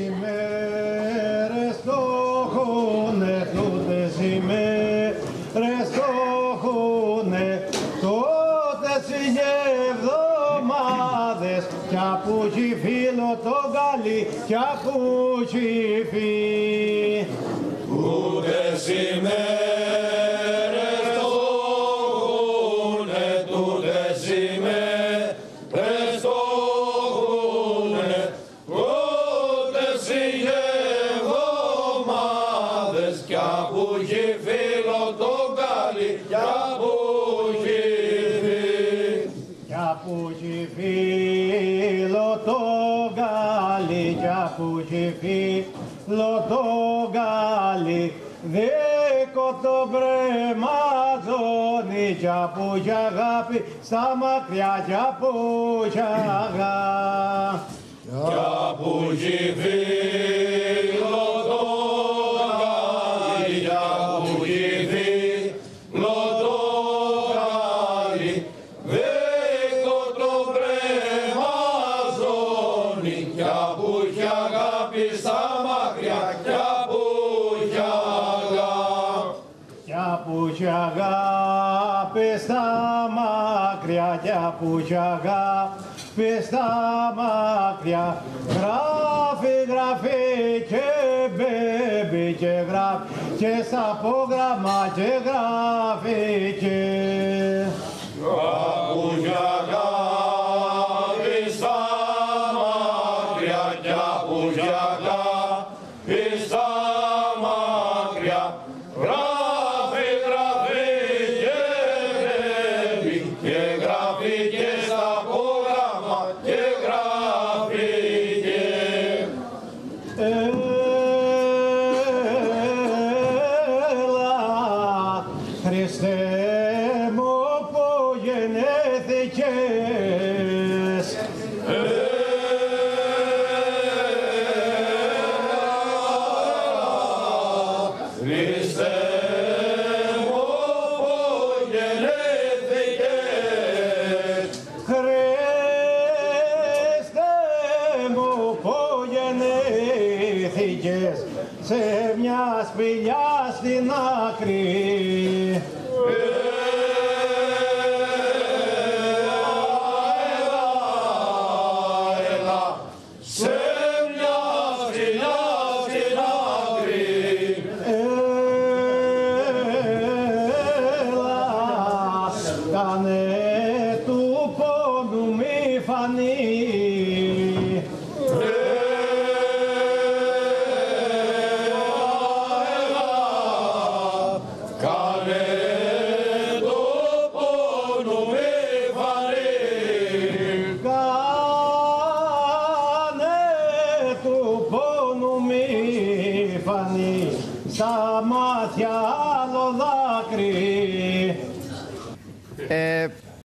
ημέρες το έχουνε, τούτες ημέρες το έχουνε, τότες οι εβδομάδες, κι απού κι φίλο το καλή, κι απού κι φύ. Τούτες ημέρες το έχουνε, τούτες ημέρες το έχουνε, τούτες οι εβδομάδες, κι απού κι φίλο το καλή, κι απού κι φύ. Κι απού κι φίλο το καλή, κι απού κι φίλο το καλή, δίκο το πρεματζόνι, κι απού κι αγάπη στα μακριά, κι απού κι αγάπη. Κι απού κι φίλο το καλή, κι απού κι φίλο το καλή, δίκο το πρεμαζόνι, κι απού κι αγάπη στα μακριά, κι απού κι αγάπη. Κι απού κι αγάπη στα μακριά, κι απού κι αγάπη στα μακριά, γράφει, γράφει και μπέμπει και γράφει και στα απόγραμμα και γράφει και. Κάπου κι αγάπη στα μακριά, κι απού κι αγάπη στα μακριά, γράφει, γράφει και βρέπει, και γράφει και στα απόγραμμα και γράφει και. Έλα, Χριστέ μου που γεννήθηκες, Χριστέ μου που γεννήθηκες, Χριστέ μου που γεννήθηκες, σε μια σπηλιά στην άκρη. Έλα, σε μια σκηνιά στην άκρη. Έλα, κάνε του πόνου μη φανεί. Κάνε το πόνο μη φανεί. Κάνε του πόνου μη φανεί, στα μάτια άλλο δάκρυ.